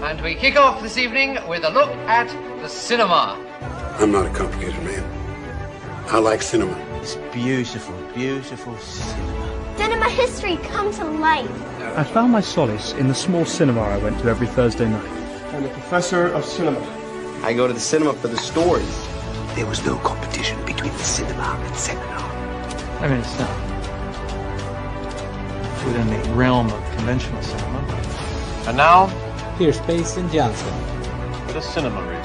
And we kick off this evening with a look at the cinema. I'm not a complicated man. I like cinema. It's beautiful, beautiful cinema. Cinema history come to life. I found my solace in the small cinema I went to every Thursday night. I'm a professor of cinema. I go to the cinema for the stories. There was no competition between the cinema and seminar. I mean, it's not within the realm of conventional cinema. And now, here's Pace and Johnson for the cinema review.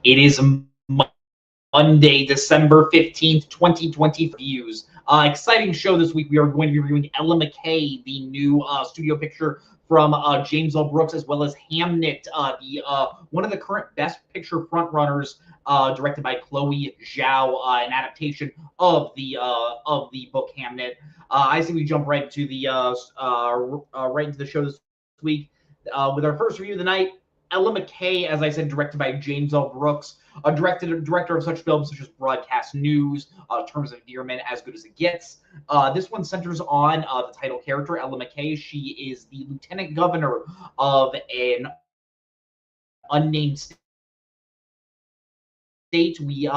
It is Monday, December 15th, 2020 views. Exciting show this week. We are going to be reviewing Ella McCay, the new studio picture from James L. Brooks, as well as Hamnet, one of the current Best Picture frontrunners, directed by Chloe Zhao, an adaptation of the book Hamnet. I say we jump right into the show this week with our first review of the night. Ella McCay, as I said, directed by James L. Brooks, a director of such films such as Broadcast News, Terms of Endearment, As Good as It Gets. This one centers on the title character, Ella McCay. She is the lieutenant governor of an unnamed state. We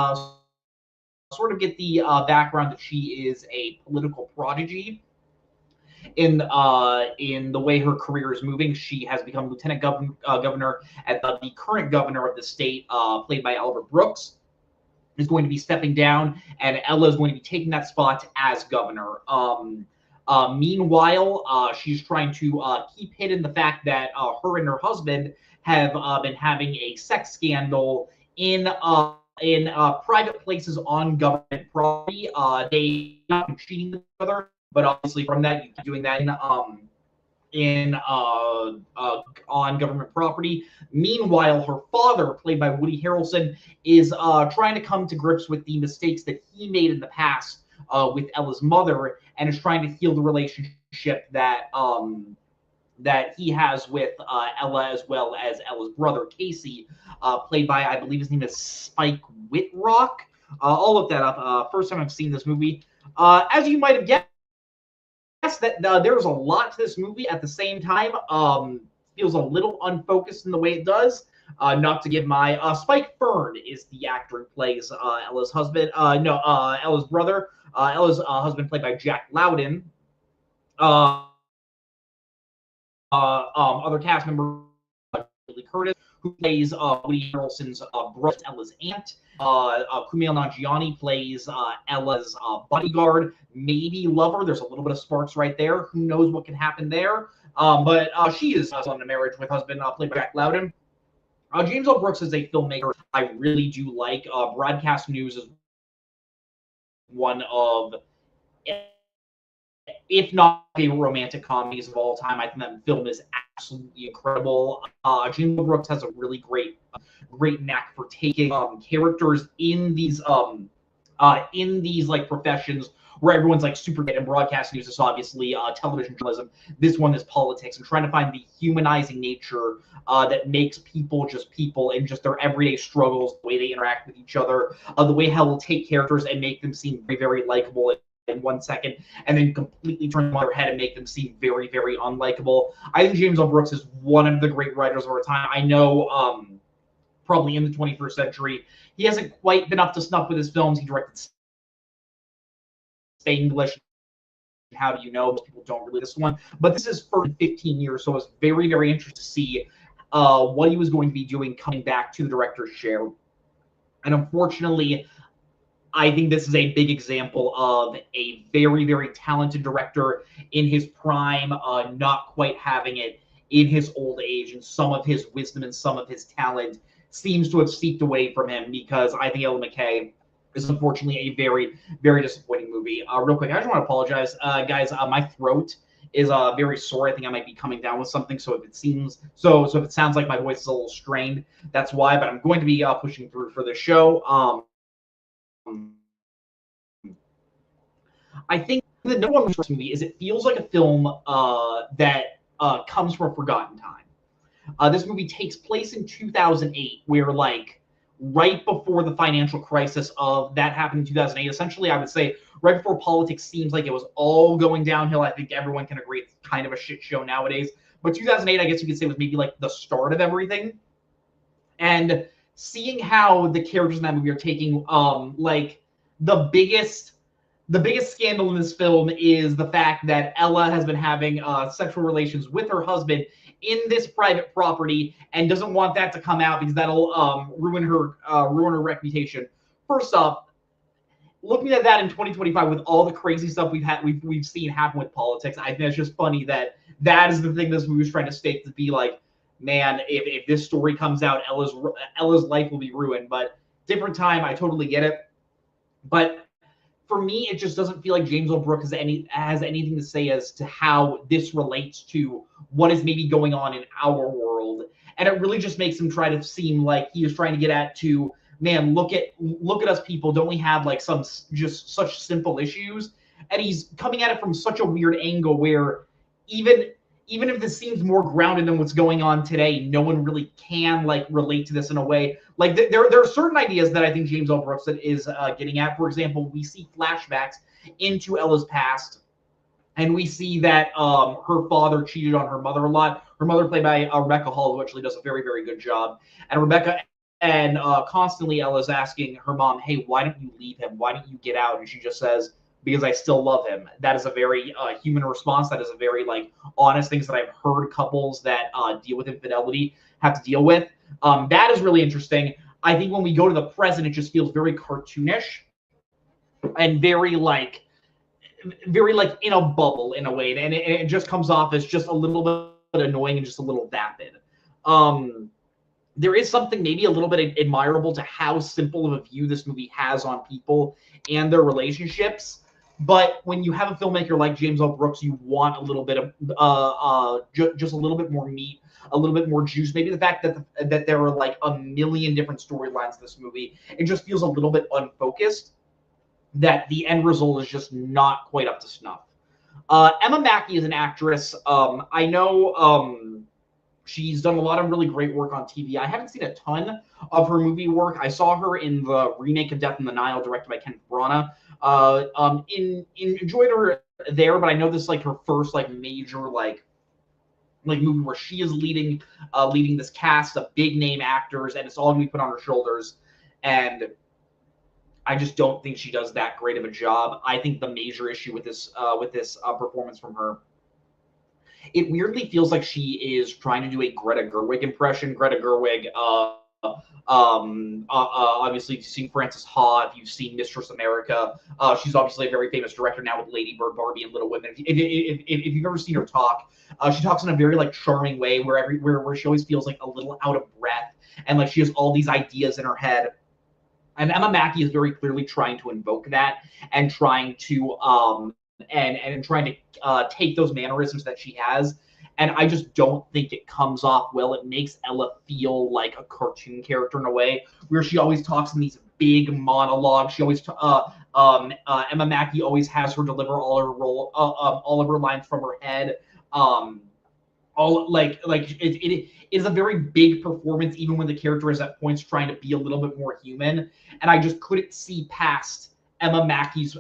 sort of get the background that she is a political prodigy. In the way her career is moving, she has become lieutenant governor at the current governor of the state, played by Albert Brooks, is going to be stepping down, and Ella is going to be taking that spot as governor. Meanwhile, she's trying to keep hidden the fact that her and her husband have been having a sex scandal in private places on government property. They have been cheating with each other. But obviously, from that, you keep doing that on government property. Meanwhile, her father, played by Woody Harrelson, is trying to come to grips with the mistakes that he made in the past with Ella's mother, and is trying to heal the relationship that he has with Ella, as well as Ella's brother Casey, played by, I believe his name is Spike Whitrock. I'll look that up. First time I've seen this movie. As you might have guessed, that there's a lot to this movie at the same time. Feels a little unfocused in the way it does. Not to give my Spike Fern is the actor who plays Ella's husband. Ella's brother. Ella's husband, played by Jack Lowden. Other cast member, Billy Curtis, who plays Woody Harrelson's brother, Ella's aunt. Kumail Nanjiani plays Ella's bodyguard, maybe lover. There's a little bit of sparks right there. Who knows what can happen there? But she is on a marriage with husband, played by Jack Lowden. James L. Brooks is a filmmaker I really do like. Broadcast News is one of, if not favorite romantic comedies of all time. I think that film is absolutely incredible. James L. Brooks has a really great knack for taking characters in these like professions where everyone's like super good. And Broadcast News is obviously television journalism. This one is politics, and trying to find the humanizing nature that makes people just people, and just their everyday struggles, the way they interact with each other, the way how we'll take characters and make them seem very, very likable in 1 second, and then completely turn them on their head and make them seem very, very unlikable. I think James L. Brooks is one of the great writers of our time. I know probably in the 21st century, he hasn't quite been up to snuff with his films. He directed Spanglish. How Do You Know? Most people don't really this one, but this is for 15 years, so I was very, very interested to see what he was going to be doing coming back to the director's chair. And unfortunately, I think this is a big example of a very, very talented director in his prime, not quite having it in his old age, and some of his wisdom and some of his talent seems to have seeped away from him, because I think Ella McCay is unfortunately a very, very disappointing movie. Real quick, I just want to apologize, guys. My throat is very sore. I think I might be coming down with something. So if it sounds like my voice is a little strained, that's why. But I'm going to be pushing through for the show. I think the number one for this movie is it feels like a film that comes from a forgotten time. This movie takes place in 2008, where right before the financial crisis of that happened in 2008. Essentially, I would say right before politics seems like it was all going downhill. I think everyone can agree it's kind of a shit show nowadays. But 2008, I guess you could say, was maybe like the start of everything. And seeing how the characters in that movie are taking like the biggest scandal in this film is the fact that Ella has been having sexual relations with her husband in this private property and doesn't want that to come out because that'll ruin her reputation. First off, looking at that in 2025 with all the crazy stuff we've seen happen with politics, I think it's just funny that is the thing this movie was trying to state, to be like, man, if this story comes out, Ella's life will be ruined. But different time, I totally get it. But for me, it just doesn't feel like James L. Brooks has anything to say as to how this relates to what is maybe going on in our world. And it really just makes him try to seem like he is trying to get at to, man, look at us people. Don't we have like some just such simple issues? And he's coming at it from such a weird angle where even if this seems more grounded than what's going on today, no one really can like relate to this in a way. Like there are certain ideas that I think James L. Brooks is getting at. For example, we see flashbacks into Ella's past, and we see that her father cheated on her mother a lot. Her mother, played by Rebecca Hall, who actually does a very, very good job. And Rebecca and constantly Ella's asking her mom, "Hey, why don't you leave him? Why don't you get out?" And she just says, "Because I still love him." That is a very human response. That is a very like honest things that I've heard couples that deal with infidelity have to deal with. That is really interesting. I think when we go to the present, it just feels very cartoonish and very like in a bubble in a way, and it just comes off as just a little bit annoying and just a little vapid. There is something maybe a little bit admirable to how simple of a view this movie has on people and their relationships. But when you have a filmmaker like James L. Brooks, you want a little bit of just a little bit more meat, a little bit more juice. Maybe the fact that there are like a million different storylines in this movie, it just feels a little bit unfocused, that the end result is just not quite up to snuff. Emma Mackey is an actress. I know she's done a lot of really great work on TV. I haven't seen a ton of her movie work. I saw her in the remake of Death in the Nile, directed by Kenneth Branagh. Enjoyed her there, but I know this is like her first like major like movie where she is leading this cast of big name actors, and it's all gonna be put on her shoulders. And I just don't think she does that great of a job. I think the major issue with this performance from her, it weirdly feels like she is trying to do a Greta Gerwig impression. Greta Gerwig, obviously, you've seen Frances Ha, if you've seen Mistress America. She's obviously a very famous director now with Lady Bird, Barbie, and Little Women. If you've ever seen her talk, she talks in a very like charming way where she always feels like a little out of breath, and like she has all these ideas in her head. And Emma Mackey is very clearly trying to invoke that and trying to trying to take those mannerisms that she has. And I just don't think it comes off well. It makes Ella feel like a cartoon character in a way, where she always talks in these big monologues. She always Emma Mackey always has her deliver all of her lines from her head. It is a very big performance, even when the character is at points trying to be a little bit more human. And I just couldn't see past Emma Mackey's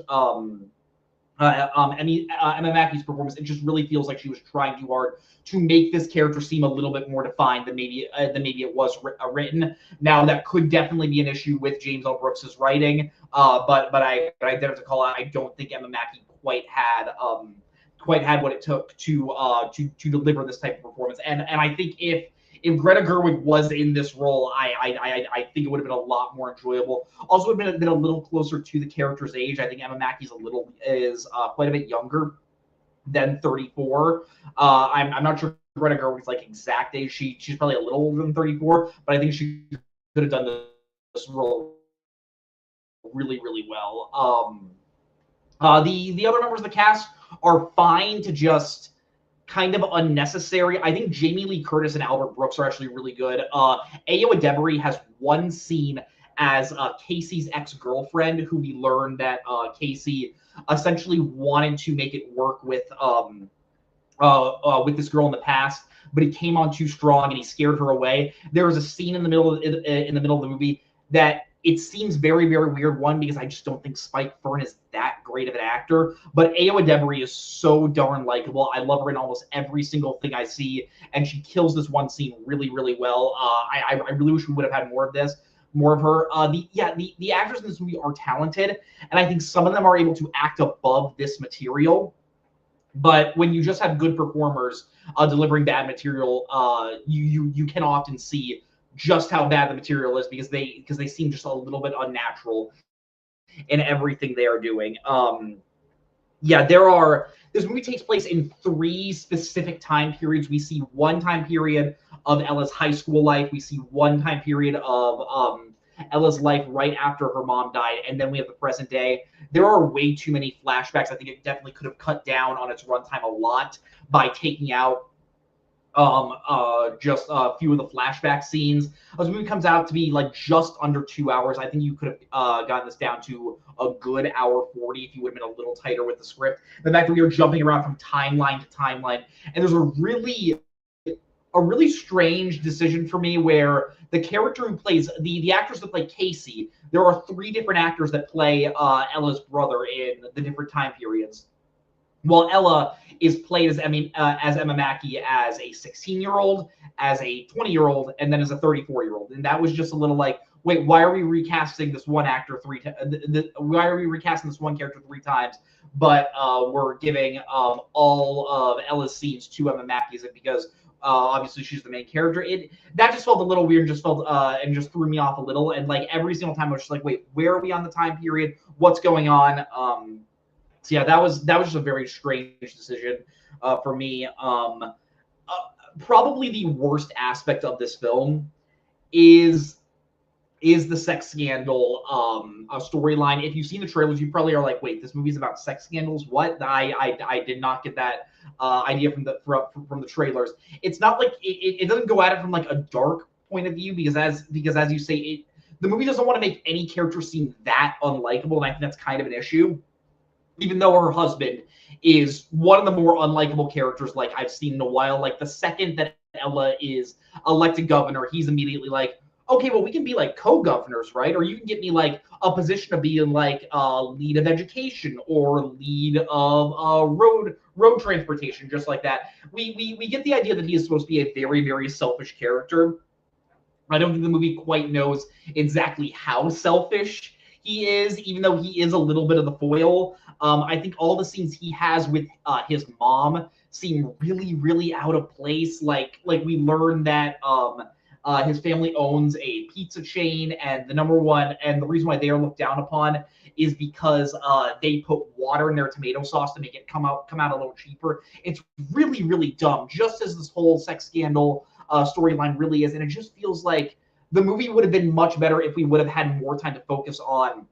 Emma Mackey's performance. It just really feels like she was trying too hard to make this character seem a little bit more defined than maybe it was written. Now, that could definitely be an issue with James L. Brooks's writing, but I did have to call out, I don't think Emma Mackey quite had what it took to deliver this type of performance. And I think if Greta Gerwig was in this role, I think it would have been a lot more enjoyable. Also, would have been a little closer to the character's age. I think Emma Mackey's quite a bit younger than 34. I'm not sure Greta Gerwig's like exact age. She's probably a little older than 34, but I think she could have done this role really, really well. The other members of the cast are fine to just kind of unnecessary. I think Jamie Lee Curtis and Albert Brooks are actually really good. Ayo Edebiri has one scene as Casey's ex-girlfriend, who we learned that Casey essentially wanted to make it work with this girl in the past, but he came on too strong and he scared her away. There was a scene in the middle of the movie that it seems very, very weird. One, because I just don't think Spike Fern is that great of an actor, but Ayo Edebiri is so darn likable. I love her in almost every single thing I see, and she kills this one scene really, really well. I really wish we would have had more of this, more of her. The actors in this movie are talented, and I think some of them are able to act above this material. But when you just have good performers delivering bad material, you can often see just how bad the material is because they seem just a little bit unnatural in everything they are doing. This movie takes place in 3 specific time periods. We see one time period of Ella's high school life. We see one time period of Ella's life right after her mom died, and then we have the present day. There are way too many flashbacks. I think it definitely could have cut down on its runtime a lot by taking out just a few of the flashback scenes. This movie comes out to be like just under 2 hours. I think you could have gotten this down to a good hour 40 if you would have been a little tighter with the script. The fact that we were jumping around from timeline to timeline, and there's a really strange decision for me where the character who plays the actors that play Casey, there are 3 different actors that play Ella's brother in the different time periods. While Ella is played as Emma Mackey as a 16-year-old, as a 20-year-old, and then as a 34-year-old. And that was just a little like, wait, why are we recasting this one actor why are we recasting this one character 3 times? But we're giving all of Ella's scenes to Emma Mackey. Is it because obviously she's the main character? That just felt a little weird, and just threw me off a little. And like every single time I was just like, wait, where are we on the time period? What's going on? So yeah, that was just a very strange decision for me. Probably the worst aspect of this film is the sex scandal storyline. If you've seen the trailers, you probably are like, wait, this movie's about sex scandals? What? I did not get that idea from the trailers. It's not like it doesn't go at it from like a dark point of view because as you say, the movie doesn't want to make any character seem that unlikable, and I think that's kind of an issue. Even though her husband is one of the more unlikable characters like I've seen in a while. Like the second that Ella is elected governor, he's immediately like, okay, well, we can be like co-governors, right? Or you can get me like a position to be in like lead of education or lead of road transportation, just like that. We get the idea that he is supposed to be a very, very selfish character. I don't think the movie quite knows exactly how selfish he is, even though he is a little bit of the foil. I think all the scenes he has with his mom seem really, really out of place. Like we learn that his family owns a pizza chain, and the reason why they are looked down upon is because they put water in their tomato sauce to make it come out a little cheaper. It's really, really dumb, just as this whole sex scandal storyline really is, and it just feels like the movie would have been much better if we would have had more time to focus on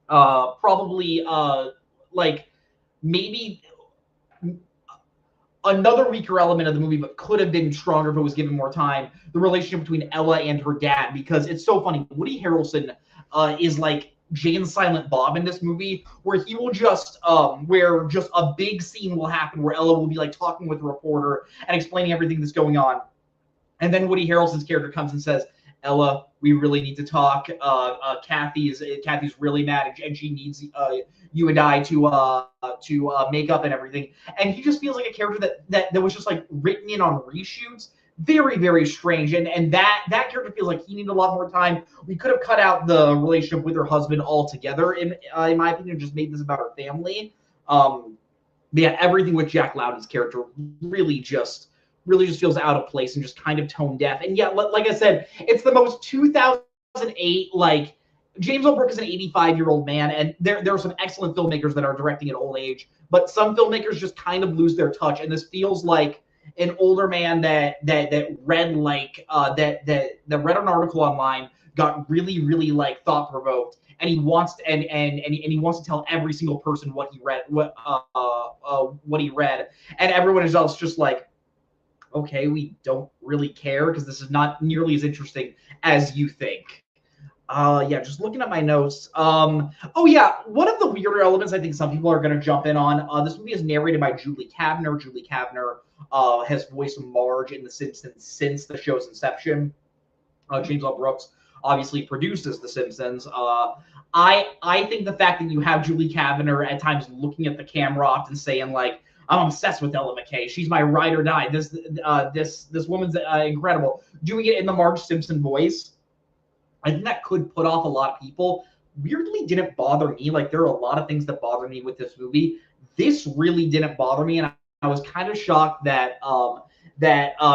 probably like maybe another weaker element of the movie, but could have been stronger if it was given more time, the relationship between Ella and her dad, because it's so funny. Woody Harrelson is like Jay and Silent Bob in this movie, where he will just where just a big scene will happen where Ella will be like talking with a reporter and explaining everything that's going on, and then Woody Harrelson's character comes and says, Ella, we really need to talk. Kathy's really mad, and she needs you and I to make up and everything. And he just feels like a character that was just like written in on reshoots. Very, very strange. And that character feels like he needed a lot more time. We could have cut out the relationship with her husband altogether, in my opinion, just made this about her family. But yeah, everything with Jack Lowden's character really just feels out of place and just kind of tone deaf. And yeah, like I said, it's the most 2008, like, James L. Brooke is an 85-year-old man, and there are some excellent filmmakers that are directing at old age, but some filmmakers just kind of lose their touch, and this feels like an older man that read like that read an article online, got really, really like thought-provoked, and he wants to, and he wants to tell every single person what he read, what he read, and everyone else is just like, okay, we don't really care because this is not nearly as interesting as you think. Yeah, just looking at my notes. Oh yeah, one of the weirder elements I think some people are going to jump in on. This movie is narrated by Julie Kavner. Julie Kavner has voiced Marge in The Simpsons since the show's inception. James L. Brooks obviously produces The Simpsons. I think the fact that you have Julie Kavner at times looking at the camera, often saying like, "I'm obsessed with Ella McCay. She's my ride or die. This woman's incredible." Doing it in the Marge Simpson voice, I think that could put off a lot of people. Weirdly, didn't bother me. Like, there are a lot of things that bother me with this movie. This really didn't bother me, and I was kind of shocked that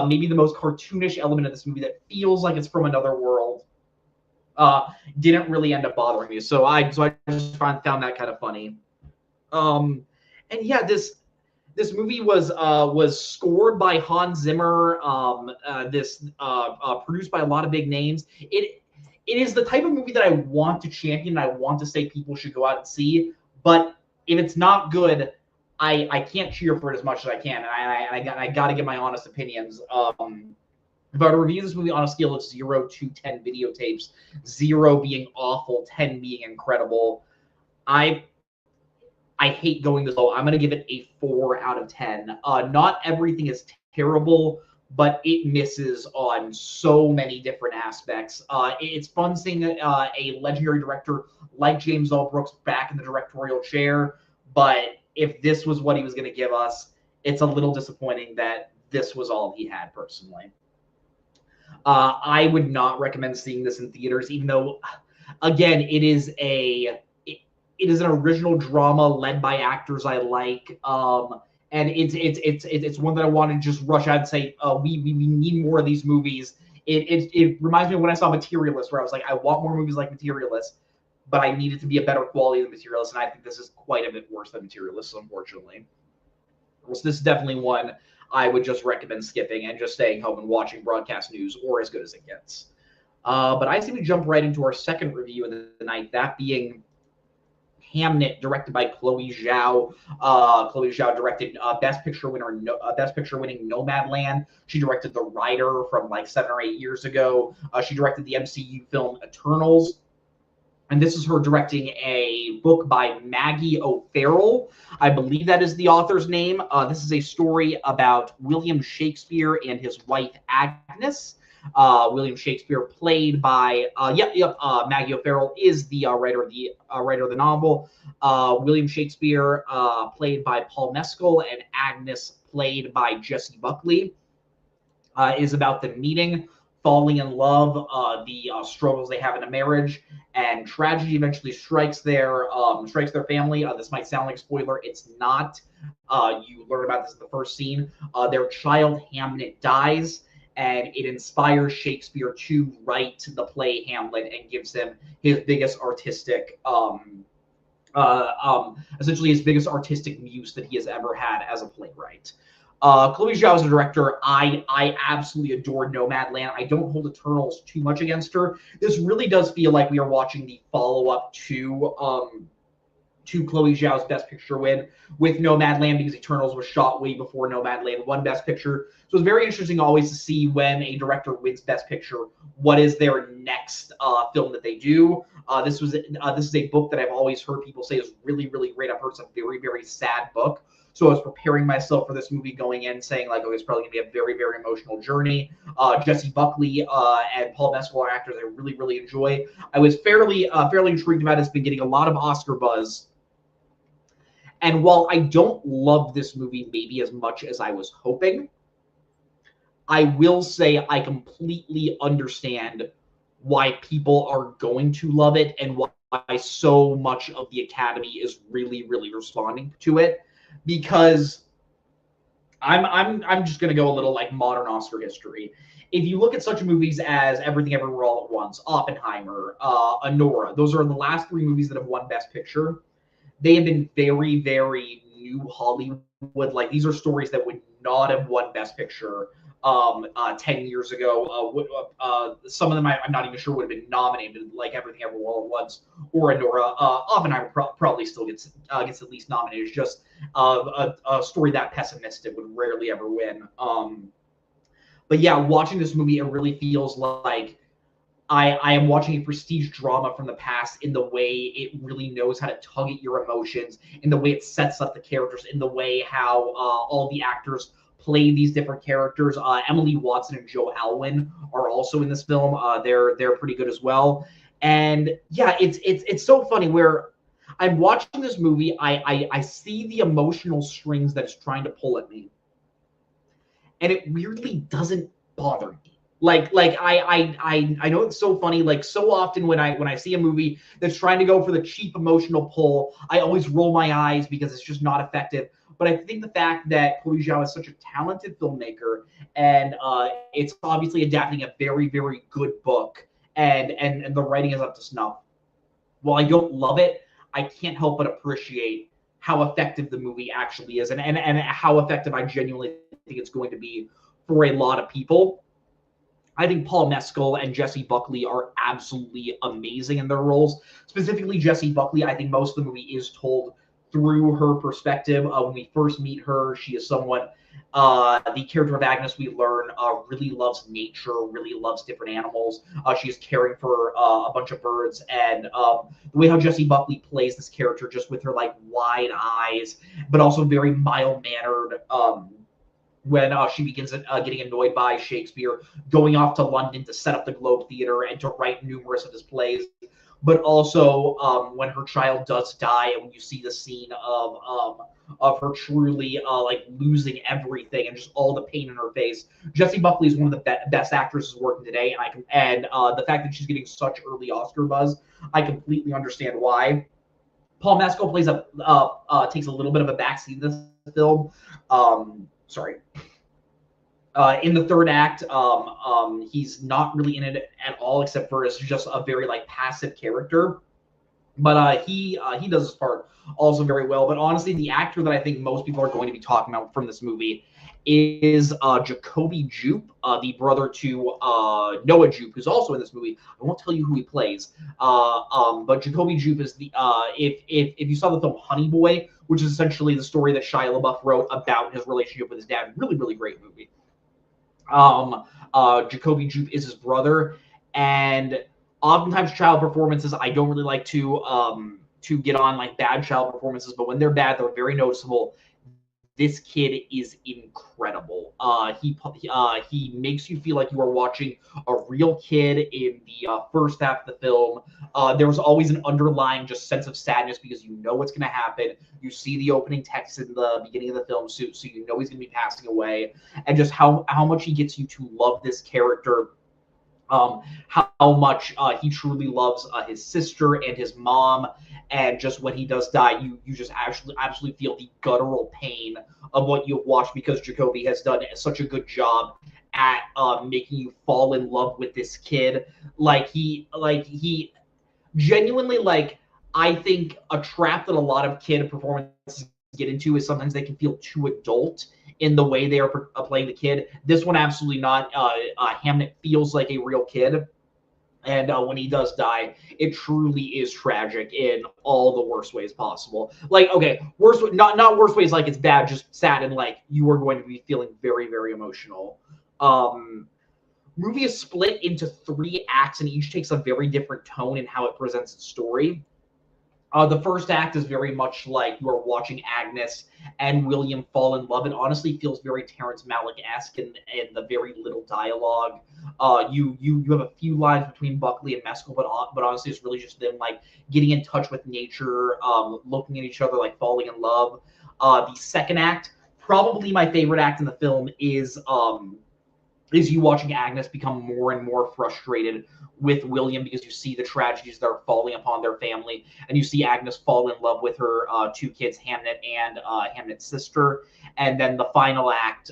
maybe the most cartoonish element of this movie that feels like it's from another world didn't really end up bothering me. So I just found that kind of funny. And yeah, this movie was scored by Hans Zimmer. Produced by a lot of big names. It is the type of movie that I want to champion. I want to say people should go out and see. But if it's not good, I can't cheer for it as much as I can. And I got to give my honest opinions. If I were to review this movie on a scale of 0 to 10 videotapes, 0 being awful, 10 being incredible, I hate going this low. I'm going to give it a 4 out of 10. Not everything is terrible, but it misses on so many different aspects. It's fun seeing a legendary director like James L. Brooks back in the directorial chair, but if this was what he was going to give us, it's a little disappointing that this was all he had personally. I would not recommend seeing this in theaters, even though, again, it is an original drama led by actors I like, and it's one that I want to just rush out and say, we need more of these movies. It reminds me of when I saw Materialist, where I was like, I want more movies like Materialist, but I need it to be a better quality than Materialist, and I think this is quite a bit worse than Materialist, unfortunately. So this is definitely one I would just recommend skipping and just staying home and watching broadcast news, or as good as it gets. But I seem to jump right into our second review of the night, that being Hamnet, directed by Chloe Zhao. Chloe Zhao directed Best Picture winning Nomadland. She directed The Rider from like 7 or 8 years ago. She directed the MCU film Eternals. And this is her directing a book by Maggie O'Farrell. I believe that is the author's name. This is a story about William Shakespeare and his wife Agnes. William Shakespeare, played by Maggie O'Farrell is the writer of the novel. William Shakespeare, played by Paul Mescal, and Agnes, played by Jessie Buckley, is about them meeting, falling in love, the struggles they have in a marriage, and tragedy eventually strikes their family. This might sound like a spoiler. It's not. You learn about this in the first scene. Their child Hamnet dies, and it inspires Shakespeare to write the play Hamlet and gives him his biggest artistic, essentially his biggest artistic muse that he has ever had as a playwright. Chloe Zhao is a director. I absolutely adore Nomadland. I don't hold Eternals too much against her. This really does feel like we are watching the follow-up to Chloe Zhao's Best Picture win with Nomadland, because Eternals was shot way before Nomadland won Best Picture. So it's very interesting always to see when a director wins Best Picture, what is their next film that they do. This is a book that I've always heard people say is really, really great. I've heard it's a very, very sad book. So I was preparing myself for this movie going in, saying like, oh, it's probably gonna be a very, very emotional journey. Jessie Buckley and Paul Mescal are actors I really, really enjoy. I was fairly intrigued about it. It's been getting a lot of Oscar buzz. And while I don't love this movie maybe as much as I was hoping, I will say I completely understand why people are going to love it and why so much of the Academy is really, really responding to it. Because I'm just gonna go a little like modern Oscar history. If you look at such movies as Everything Everywhere All at Once, Oppenheimer, Anora, those are the last 3 movies that have won Best Picture. They have been very, very new Hollywood. Like, these are stories that would not have won Best Picture 10 years ago. Some of them I'm not even sure would have been nominated, like Everything Everywhere All at Once or Anora. Oppenheimer probably still gets at least nominated. It's just a story that pessimistic would rarely ever win. But yeah, watching this movie, it really feels like I am watching a prestige drama from the past, in the way it really knows how to tug at your emotions, in the way it sets up the characters, in the way how all the actors play these different characters. Emily Watson and Joe Alwyn are also in this film. They're pretty good as well. And yeah, it's so funny where I'm watching this movie, I see the emotional strings that it's trying to pull at me, and it weirdly doesn't bother me. I know it's so funny. Like so often when I see a movie that's trying to go for the cheap emotional pull, I always roll my eyes because it's just not effective. But I think the fact that Chloe Zhao is such a talented filmmaker, and it's obviously adapting a very, very good book, and the writing is up to snuff. While I don't love it, I can't help but appreciate how effective the movie actually is, and how effective I genuinely think it's going to be for a lot of people. I think Paul Mescal and Jessie Buckley are absolutely amazing in their roles. Specifically, Jessie Buckley, I think most of the movie is told through her perspective. When we first meet her, she is someone, the character of Agnes, we learn, really loves nature, really loves different animals. She is caring for a bunch of birds, and the way how Jessie Buckley plays this character, just with her like wide eyes, but also very mild-mannered, when she begins getting annoyed by Shakespeare, going off to London to set up the Globe Theatre and to write numerous of his plays. But also when her child does die, and when you see the scene of her truly like losing everything and just all the pain in her face. Jessie Buckley is one of the best actresses working today, and the fact that she's getting such early Oscar buzz, I completely understand why. Paul Mescal takes a little bit of a backseat in this film. In the third act, he's not really in it at all, except for as just a very like passive character. But he does his part also very well. But honestly, the actor that I think most people are going to be talking about from this movie is Jacoby Jupe, the brother to Noah Jupe, who's also in this movie. I won't tell you who he plays, but Jacoby Jupe is the if you saw the film Honey Boy, which is essentially the story that Shia LaBeouf wrote about his relationship with his dad. Really, really great movie. Jacoby Jupe is his brother, and oftentimes child performances, I don't really like to get on like bad child performances, but when they're bad, they're very noticeable. This kid is incredible. He makes you feel like you are watching a real kid in the first half of the film. There was always an underlying just sense of sadness because you know what's going to happen. You see the opening text in the beginning of the film, so you know he's going to be passing away, and just how much he gets you to love this character. How much he truly loves his sister and his mom, and just when he does die, you just absolutely feel the guttural pain of what you've watched, because Jacoby has done such a good job at making you fall in love with this kid. He genuinely, like, I think a trap that a lot of kid performances get into is sometimes they can feel too adult in the way they are playing the kid. This one, absolutely not. Hamnet feels like a real kid. And when he does die, it truly is tragic in all the worst ways possible. Like, okay, not worst ways like it's bad, just sad, and like you are going to be feeling very, very emotional. Movie is split into 3 acts, and each takes a very different tone in how it presents its story. The first act is very much like you are watching Agnes and William fall in love. It honestly feels very Terrence Malick-esque in the very little dialogue. You have a few lines between Buckley and Mescal, but honestly, it's really just them like getting in touch with nature, looking at each other, like falling in love. The second act, probably my favorite act in the film, is you watching Agnes become more and more frustrated with William, because you see the tragedies that are falling upon their family, and you see Agnes fall in love with her 2 kids, Hamnet and Hamnet's sister. And then the final act,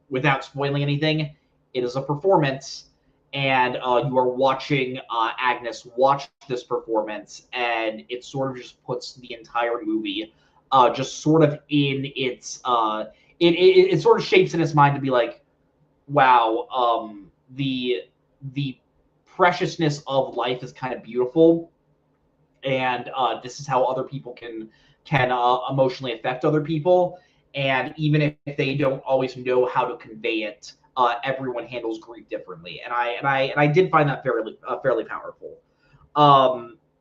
without spoiling anything, it is a performance, and you are watching Agnes watch this performance, and it sort of just puts the entire movie just sort of in its it sort of shapes in its mind to be like, wow, the preciousness of life is kind of beautiful, and this is how other people can emotionally affect other people, and even if they don't always know how to convey it, everyone handles grief differently, and I did find that fairly powerful.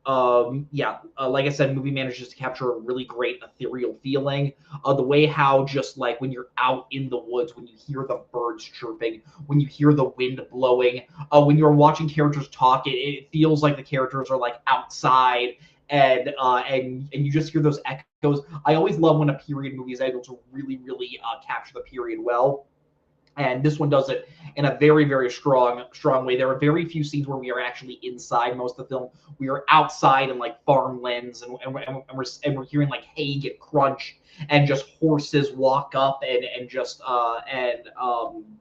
like I said, movie manages to capture a really great ethereal feeling. The way how just like when you're out in the woods, when you hear the birds chirping, when you hear the wind blowing, when you're watching characters talk, it feels like the characters are like outside, and you just hear those echoes. I always love when a period movie is able to really capture the period well. And this one does it in a very, very strong way. There are very few scenes where we are actually inside most of the film. We are outside in like farmlands, and we're hearing like hay get crunched, and just horses walk up and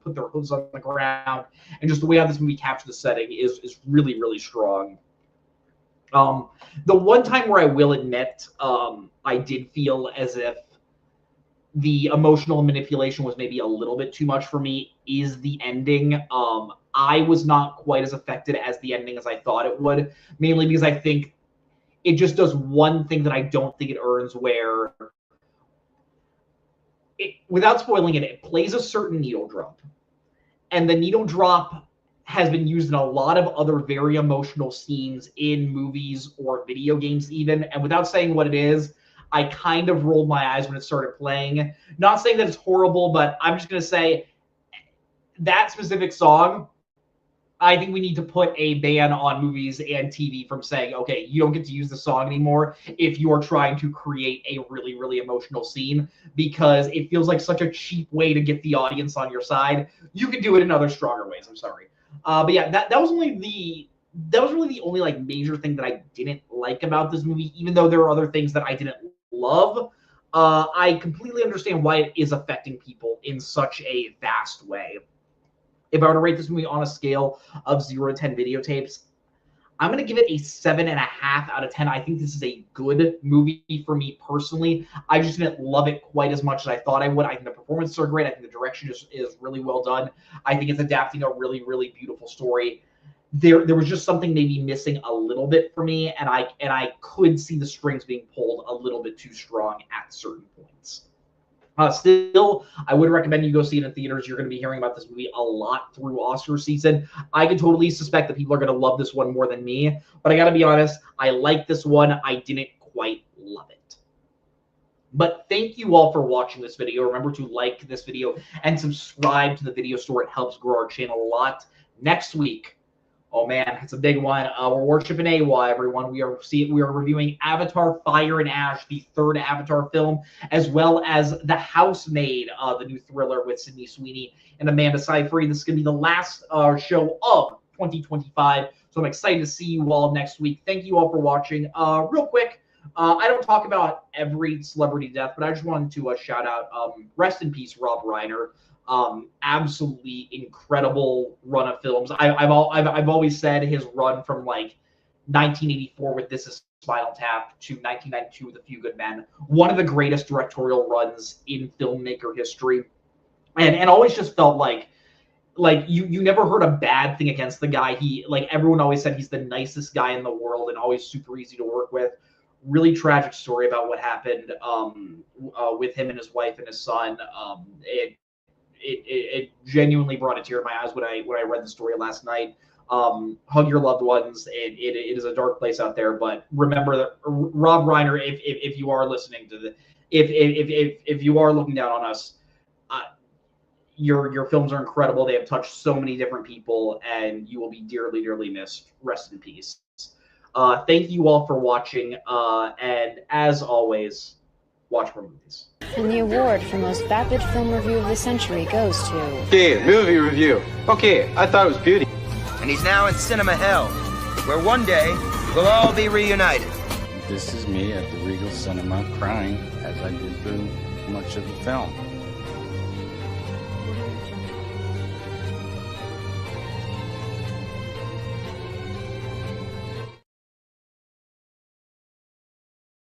put their hooves on the ground. And just the way how this movie captures the setting is really, really strong. The one time where I will admit I did feel as if the emotional manipulation was maybe a little bit too much for me is the ending. I was not quite as affected as the ending as I thought it would, mainly because I think it just does one thing that I don't think it earns, where it, without spoiling it, it plays a certain needle drop. And the needle drop has been used in a lot of other very emotional scenes in movies or video games even. And without saying what it is, I kind of rolled my eyes when it started playing. Not saying that it's horrible, but I'm just going to say that specific song, I think we need to put a ban on movies and TV from saying, okay, you don't get to use the song anymore if you are trying to create a really, really emotional scene, because it feels like such a cheap way to get the audience on your side. You can do it in other stronger ways. I'm sorry. But yeah, that was really the only like major thing that I didn't like about this movie, even though there are other things that I didn't love. I completely understand why it is affecting people in such a vast way. If I were to rate this movie on a scale of 0 to 10 videotapes, I'm going to give it a 7.5 out of 10. I think this is a good movie for me personally. I just didn't love it quite as much as I thought I would. I think the performances are great. I think the direction is really well done. I think it's adapting a really, really beautiful story. There was just something maybe missing a little bit for me, and I could see the strings being pulled a little bit too strong at certain points. Still, I would recommend you go see it in theaters. You're going to be hearing about this movie a lot through Oscar season. I can totally suspect that people are going to love this one more than me, but I got to be honest, I like this one. I didn't quite love it. But thank you all for watching this video. Remember to like this video and subscribe to the video store. It helps grow our channel a lot. Next week, oh man, it's a big one. We're worshiping AWA, everyone. We are reviewing Avatar: Fire and Ash, the third Avatar film, as well as The Housemaid, the new thriller with Sydney Sweeney and Amanda Seyfried. This is going to be the last show of 2025, so I'm excited to see you all next week. Thank you all for watching. Real quick, I don't talk about every celebrity death, but I just wanted to shout out, rest in peace, Rob Reiner. Absolutely incredible run of films. I've always said his run from like 1984 with This Is Spinal Tap to 1992 with A Few Good Men, one of the greatest directorial runs in filmmaker history, and always just felt like you never heard a bad thing against the guy. He, like, everyone always said he's the nicest guy in the world and always super easy to work with. Really tragic story about what happened with him and his wife and his son. It genuinely brought a tear to my eyes when I read the story last night. Hug your loved ones. It is a dark place out there, but remember that Rob Reiner, if you are listening to the, if you are looking down on us, your films are incredible. They have touched so many different people, and you will be dearly, dearly missed. Rest in peace. Thank you all for watching, and as always, watch more movies. And the award for most vapid film review of the century goes to... Okay, movie review. Okay, I thought it was beauty. And he's now in cinema hell, where one day we'll all be reunited. This is me at the Regal Cinema crying as I did through much of the film.